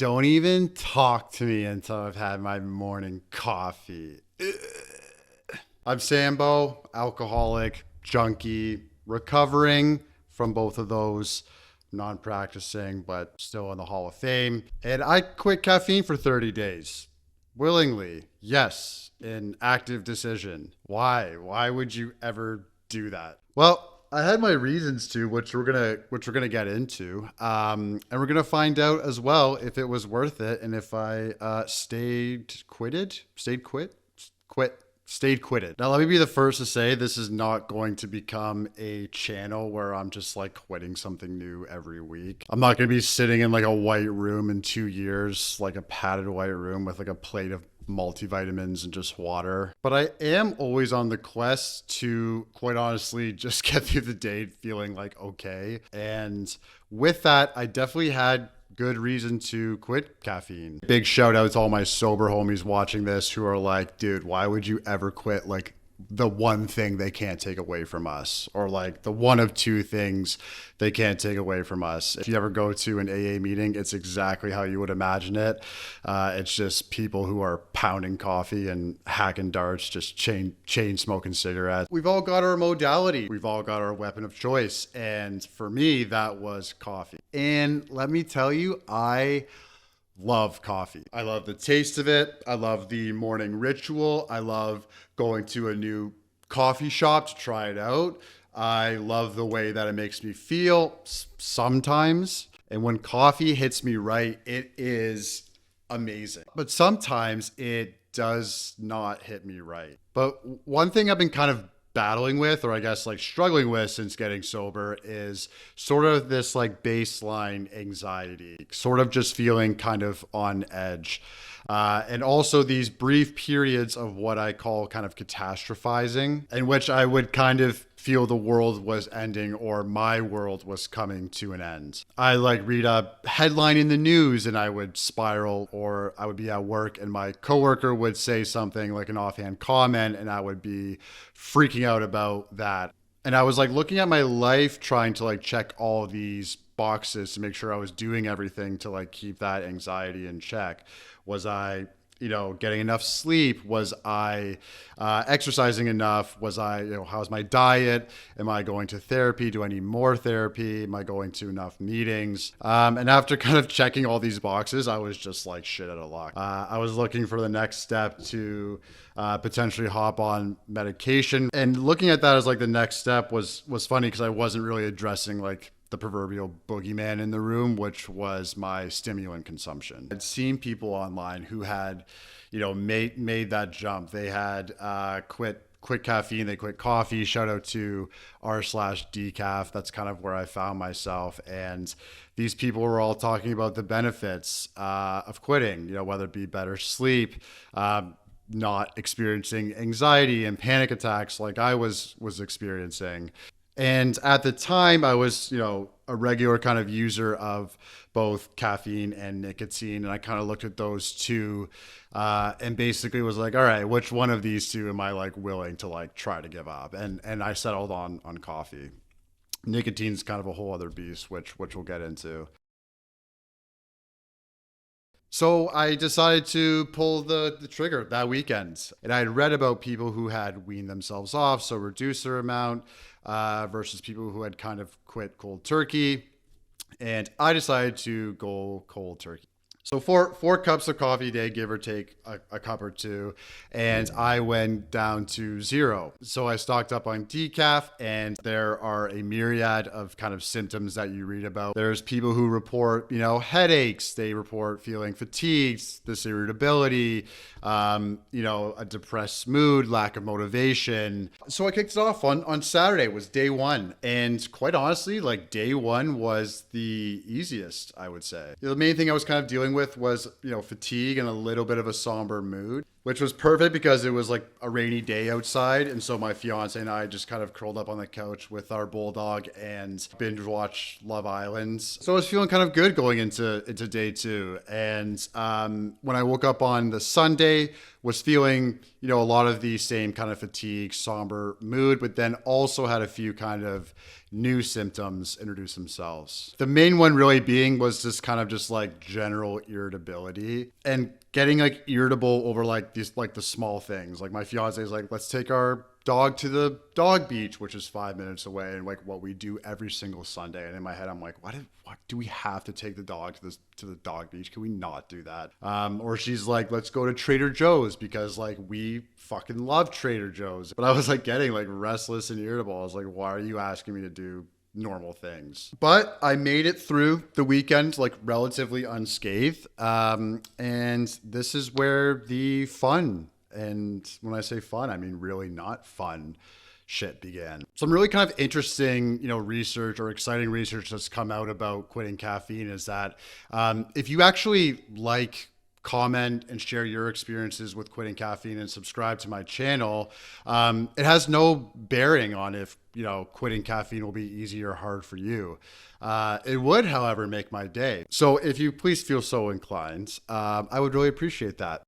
Don't even talk to me until I've had my morning coffee. Ugh. I'm Sambo, alcoholic, junkie, recovering from both of those, non-practicing, but still in the Hall of Fame. And I quit caffeine for 30 days. Willingly, yes, an active decision. Why? Why would you ever do that? Well, I had my reasons to, which we're gonna get into, and we're gonna find out as well if it was worth it and if I stayed quitted. Now, let me be the first to say this is not going to become a channel where I'm just like quitting something new every week. I'm not going to be sitting in like a white room in 2 years, like a padded white room with like a plate of multivitamins and just water. But I am always on the quest to, quite honestly, just get through the day feeling like okay. And with that, I definitely had good reason to quit caffeine. Big shout out to all my sober homies watching this who are like, dude, why would you ever quit like the one thing they can't take away from us, or like the one of two things they can't take away from us? If you ever go to an AA meeting, it's exactly how you would imagine it. It's just people who are pounding coffee and hacking darts, just chain smoking cigarettes. We've all got our modality. We've all got our weapon of choice. And for me, that was coffee. And let me tell you, I love coffee. I love the taste of it. I love the morning ritual. I love going to a new coffee shop to try it out. I love the way that it makes me feel sometimes. And when coffee hits me right, it is amazing. But sometimes it does not hit me right. But one thing I've been kind of battling with, or I guess like struggling with since getting sober, is sort of this like baseline anxiety, sort of just feeling kind of on edge. And also these brief periods of what I call kind of catastrophizing, in which I would kind of feel the world was ending or my world was coming to an end. I like read a headline in the news and I would spiral, or I would be at work and my coworker would say something like an offhand comment and I would be freaking out about that. And I was like looking at my life, trying to like check all these boxes to make sure I was doing everything to like keep that anxiety in check. Was I, getting enough sleep? Was I exercising enough? Was I, how's my diet? Am I going to therapy? Do I need more therapy? Am I going to enough meetings? And after kind of checking all these boxes, I was just like shit out of luck. I was looking for the next step to potentially hop on medication. And looking at that as like the next step was funny because I wasn't really addressing like the proverbial boogeyman in the room, which was my stimulant consumption. I'd seen people online who had, made that jump. They had quit caffeine, they quit coffee. Shout out to r/decaf. That's kind of where I found myself. And these people were all talking about the benefits of quitting, whether it be better sleep, not experiencing anxiety and panic attacks like I was experiencing. And at the time, I was, a regular kind of user of both caffeine and nicotine. And I kind of looked at those two and basically was like, all right, which one of these two am I like willing to like try to give up? And I settled on coffee. Nicotine's kind of a whole other beast, which we'll get into. So I decided to pull the trigger that weekend. And I had read about people who had weaned themselves off, so reduce their amount, versus people who had kind of quit cold turkey. And I decided to go cold turkey. So four cups of coffee a day, give or take a cup or two. And I went down to zero. So I stocked up on decaf, and there are a myriad of kind of symptoms that you read about. There's people who report, headaches. They report feeling fatigued, this irritability, a depressed mood, lack of motivation. So I kicked it off on Saturday. Was day one. And quite honestly, like day one was the easiest, I would say. The main thing I was kind of dealing with was, fatigue and a little bit of a somber mood. which was perfect because it was like a rainy day outside. And so my fiance and I just kind of curled up on the couch with our bulldog and binge watched Love Island. So I was feeling kind of good going into day two. And when I woke up on the Sunday, was feeling, a lot of the same kind of fatigue, somber mood, but then also had a few kind of new symptoms introduce themselves. The main one really being was just like general irritability and getting like irritable over like these, like the small things. Like my fiance is like, let's take our dog to the dog beach, which is 5 minutes away, and like what we do every single Sunday. And in my head, I'm like, what do we have to take the dog to the dog beach? Can we not do that? Or she's like, let's go to Trader Joe's because like we fucking love Trader Joe's. But I was like getting like restless and irritable. I was like, why are you asking me to do normal things? But I made it through the weekend like relatively unscathed. And this is where the fun, and when I say fun, I mean really not fun, shit began. Some really kind of interesting, research or exciting research that's come out about quitting caffeine is that if you actually like, comment, and share your experiences with quitting caffeine and subscribe to my channel, it has no bearing on if, quitting caffeine will be easy or hard for you. It would, however, make my day. So if you please feel so inclined, I would really appreciate that.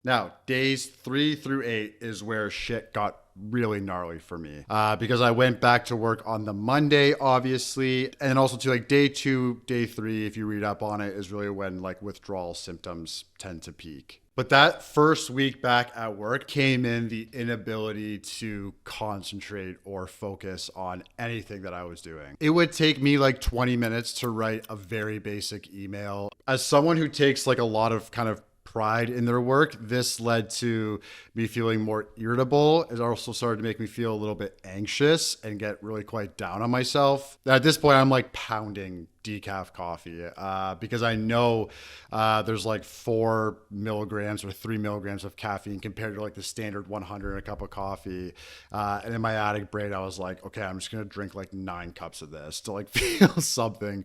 Now, days 3 through 8 is where shit got really gnarly for me because I went back to work on the Monday, obviously. And also to like day 2, day 3, if you read up on it, is really when like withdrawal symptoms tend to peak. But that first week back at work came in the inability to concentrate or focus on anything that I was doing. It would take me like 20 minutes to write a very basic email. As someone who takes like a lot of kind of pride in their work, this led to me feeling more irritable. It also started to make me feel a little bit anxious and get really quite down on myself. At this point, I'm like pounding decaf coffee because I know there's like 4 milligrams or 3 milligrams of caffeine compared to like the standard 100 in a cup of coffee. And in my addict brain, I was like, okay, I'm just gonna drink like 9 cups of this to like feel something.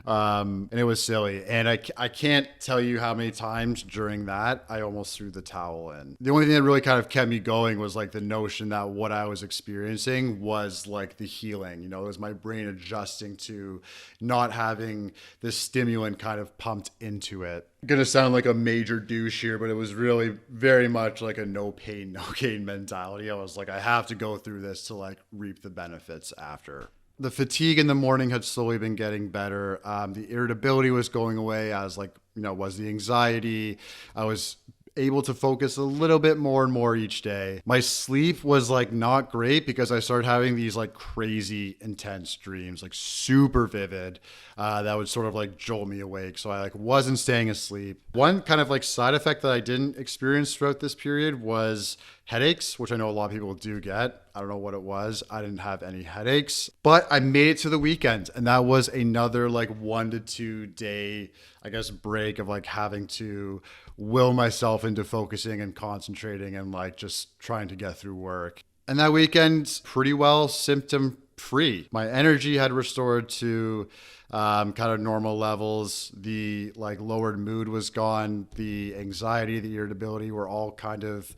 And it was silly. And I can't tell you how many times during that I almost threw the towel in. The only thing that really kind of kept me going was like the notion that what I was experiencing was like the healing. It was my brain adjusting to not having this stimulant kind of pumped into it. I'm gonna sound like a major douche here, but it was really very much like a no pain, no gain mentality. I was like, I have to go through this to like reap the benefits after. The fatigue in the morning had slowly been getting better. The irritability was going away as like, was the anxiety. I was able to focus a little bit more and more each day. My sleep was like not great because I started having these like crazy intense dreams, like super vivid, that would sort of like jolt me awake. So I like wasn't staying asleep. One kind of like side effect that I didn't experience throughout this period was headaches, which I know a lot of people do get. I don't know what it was. I didn't have any headaches, but I made it to the weekend, and that was another like 1 to 2 day, I guess, break of like having to will myself into focusing and concentrating and like just trying to get through work. And that weekend, pretty well symptom free. My energy had restored to kind of normal levels. The like lowered mood was gone. The anxiety, the irritability were all kind of,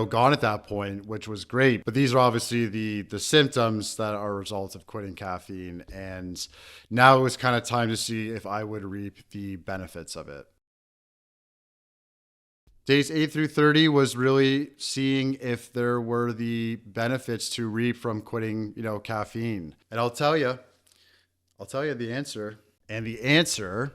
gone at that point, which was great. But these are obviously the symptoms that are a result of quitting caffeine. And now it was kind of time to see if I would reap the benefits of it. Days 8 through 30 was really seeing if there were the benefits to reap from quitting, caffeine. And I'll tell you the answer. And the answer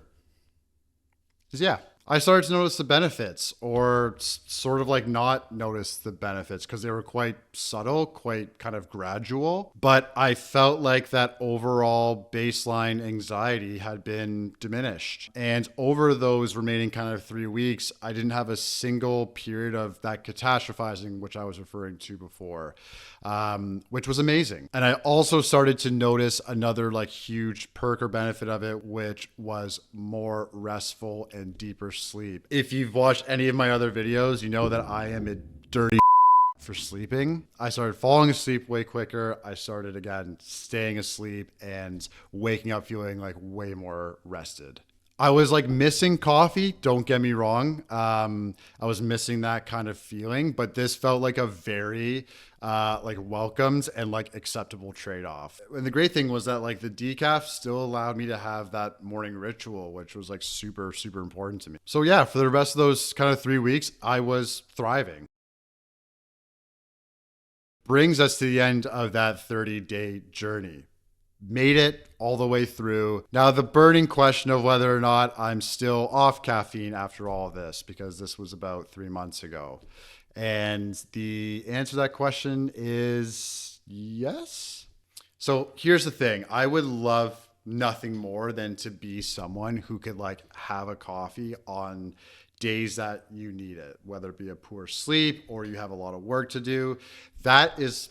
is yeah. I started to notice the benefits, or sort of like not notice the benefits, because they were quite subtle, quite kind of gradual. But I felt like that overall baseline anxiety had been diminished. And over those remaining kind of 3 weeks, I didn't have a single period of that catastrophizing, which I was referring to before, which was amazing. And I also started to notice another like huge perk or benefit of it, which was more restful and deeper sleep. If you've watched any of my other videos, you know that I am a dirty for sleeping. I started falling asleep way quicker. I started again staying asleep and waking up feeling like way more rested. I was like missing coffee. Don't get me wrong. I was missing that kind of feeling, but this felt like a very like welcomed and like acceptable trade off. And the great thing was that like the decaf still allowed me to have that morning ritual, which was like super, super important to me. So yeah, for the rest of those kind of 3 weeks, I was thriving. Brings us to the end of that 30-day journey. Made it all the way through. Now, the burning question of whether or not I'm still off caffeine after all of this, because this was about 3 months ago. And the answer to that question is yes. So here's the thing, I would love nothing more than to be someone who could like have a coffee on days that you need it, whether it be a poor sleep or you have a lot of work to do. That is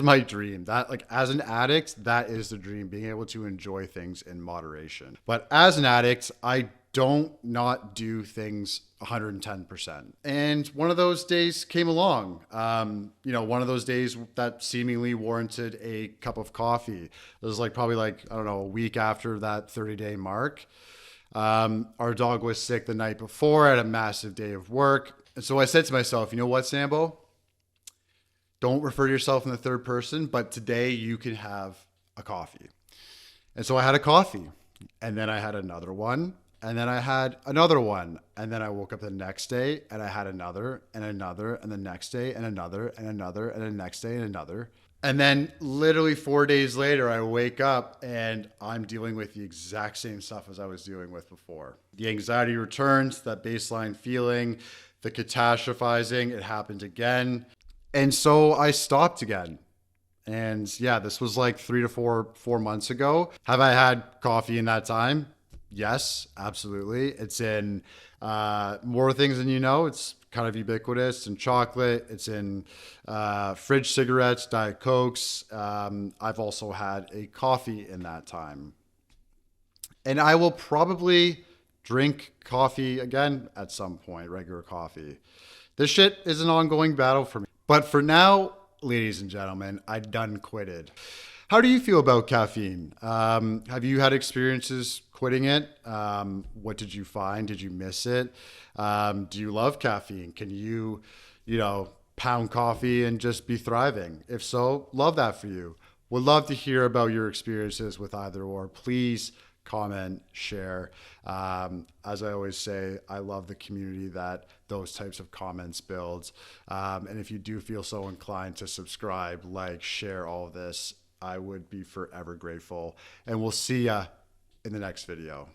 my dream. That like as an addict, that is the dream, being able to enjoy things in moderation. But as an addict, I don't not do things 110%. And one of those days came along. One of those days that seemingly warranted a cup of coffee. It was like probably like, I don't know, a week after that 30-day mark. Our dog was sick the night before. I had a massive day of work. And so I said to myself, you know what, Sambo? Don't refer to yourself in the third person, but today you can have a coffee. And so I had a coffee, and then I had another one, and then I had another one. And then I woke up the next day and I had another and another, and the next day and another and another, and the next day and another. And then literally 4 days later, I wake up and I'm dealing with the exact same stuff as I was dealing with before. The anxiety returns, that baseline feeling, the catastrophizing, it happened again. And so I stopped again. And yeah, this was like 3 to 4 months ago. Have I had coffee in that time? Yes, absolutely. It's in more things than you know. It's kind of ubiquitous in chocolate. It's in fridge cigarettes, Diet Cokes. I've also had a coffee in that time. And I will probably drink coffee again at some point, regular coffee. This shit is an ongoing battle for me. But for now, ladies and gentlemen, I done quitted. How do you feel about caffeine? Have you had experiences quitting it? What did you find? Did you miss it? Do you love caffeine? Can you pound coffee and just be thriving? If so, love that for you. Would love to hear about your experiences with either or. Please comment, share. As I always say, I love the community that those types of comments build. And if you do feel so inclined to subscribe, like, share all of this, I would be forever grateful. And we'll see ya in the next video.